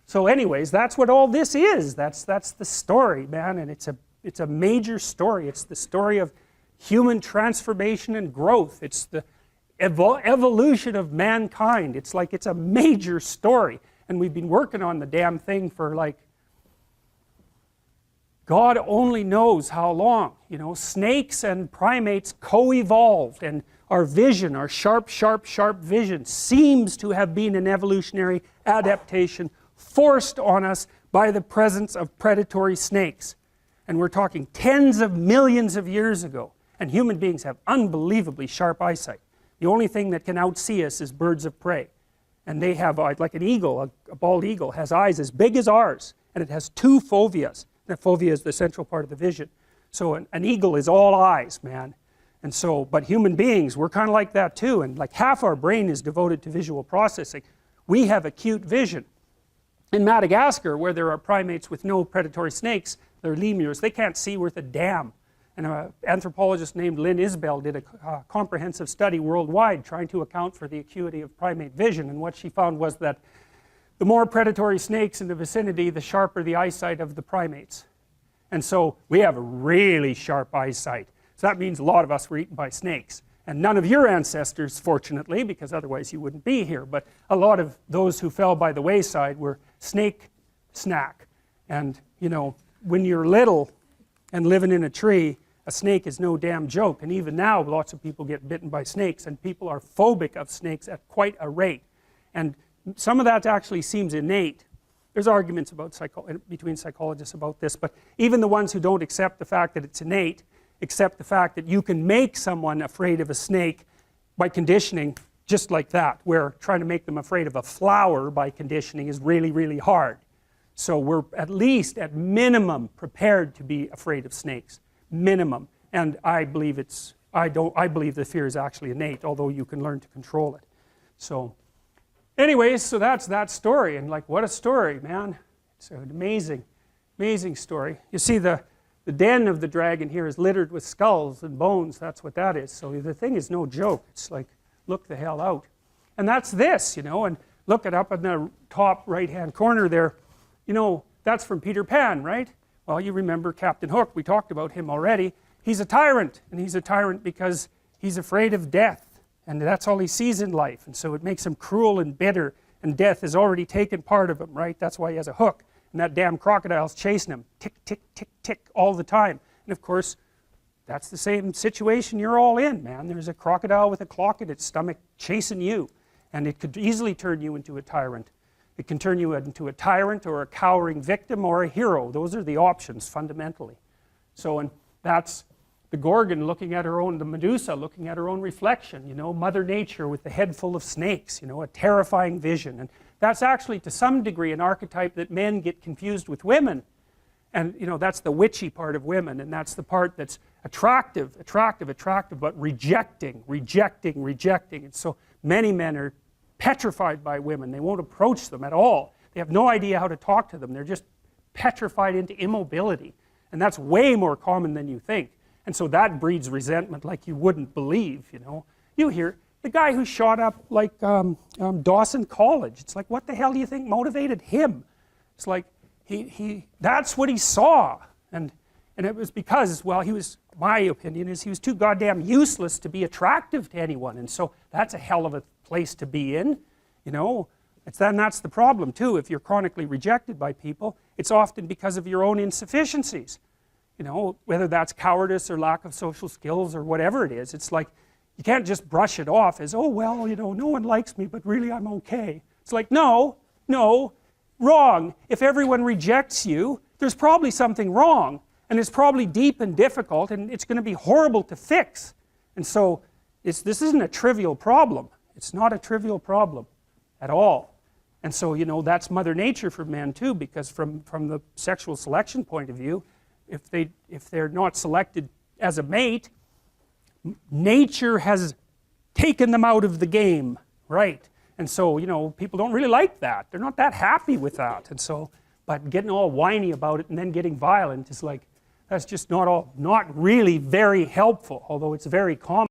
So anyways, that's what all this is. That's the story, man, and it's a major story. It's the story of human transformation and growth. It's the evolution of mankind. It's like it's a major story, and we've been working on the damn thing for like God only knows how long. You know, snakes and primates co-evolved, and our vision, our sharp vision seems to have been an evolutionary adaptation forced on us by the presence of predatory snakes. And we're talking tens of millions of years ago. And human beings have unbelievably sharp eyesight. The only thing that can outsee us is birds of prey. And they have, like an eagle, a bald eagle, has eyes as big as ours. And it has two foveas. The fovea is the central part of the vision. So an eagle is all eyes, man. And so, but human beings, we're kind of like that too. And like half our brain is devoted to visual processing. We have acute vision. In Madagascar, where there are primates with no predatory snakes, they're lemurs, they can't see worth a damn. And an anthropologist named Lynn Isbell did a comprehensive study worldwide trying to account for the acuity of primate vision, and what she found was that the more predatory snakes in the vicinity, the sharper the eyesight of the primates. And so we have a really sharp eyesight. So that means a lot of us were eaten by snakes. And none of your ancestors, fortunately, because otherwise you wouldn't be here, but a lot of those who fell by the wayside were snake snack. And you know, when you're little and living in a tree, a snake is no damn joke. And even now lots of people get bitten by snakes, and people are phobic of snakes at quite a rate. And some of that actually seems innate. There's arguments about between psychologists about this, but even the ones who don't accept the fact that it's innate accept the fact that you can make someone afraid of a snake by conditioning, just like that, where trying to make them afraid of a flower by conditioning is really, really hard. So we're at least, at minimum, prepared to be afraid of snakes. Minimum. And I believe I believe the fear is actually innate, although you can learn to control it. So anyways, so that's that story, and like, what a story, man. It's an amazing, amazing story. You see, the den of the dragon here is littered with skulls and bones. That's what that is. So the thing is no joke. It's like, look the hell out. And that's this, you know, and look it up in the top right hand corner there. You know, that's from Peter Pan, right? Well, you remember Captain Hook. We talked about him already. He's a tyrant, and he's a tyrant because he's afraid of death, and that's all he sees in life, and so it makes him cruel and bitter, and death has already taken part of him, right? That's why he has a hook, and that damn crocodile's chasing him, tick, tick, tick, tick, all the time. And of course, that's the same situation you're all in, man. There's a crocodile with a clock in its stomach chasing you, and it could easily turn you into a tyrant. It can turn you into a tyrant or a cowering victim or a hero. Those are the options, fundamentally. So, and that's the Gorgon looking at her own, the Medusa looking at her own reflection, you know, Mother Nature with the head full of snakes, you know, a terrifying vision. And that's actually, to some degree, an archetype that men get confused with women. And, you know, that's the witchy part of women, and that's the part that's attractive, but rejecting. And so many men are petrified by women. They won't approach them at all. They have no idea how to talk to them. They're just petrified into immobility. And that's way more common than you think. And so that breeds resentment like you wouldn't believe, you know. You hear the guy who shot up like Dawson College. It's like, what the hell do you think motivated him? It's like, that's what he saw. And it was because, well, my opinion is he was too goddamn useless to be attractive to anyone. And so that's a hell of a place to be in, you know. That's the problem too. If you're chronically rejected by people, it's often because of your own insufficiencies, you know, whether that's cowardice or lack of social skills or whatever it is. It's like, you can't just brush it off as, oh well, you know, no one likes me, but really I'm okay. It's like, no, wrong. If everyone rejects you, there's probably something wrong, and it's probably deep and difficult, and it's going to be horrible to fix. And so this isn't a trivial problem. It's not a trivial problem at all. And so, you know, that's Mother Nature for men too, because from the sexual selection point of view, if they're not selected as a mate, nature has taken them out of the game, right? And so, you know, people don't really like that. They're not that happy with that. And so, but getting all whiny about it and then getting violent is like, that's just not really very helpful, although it's very common.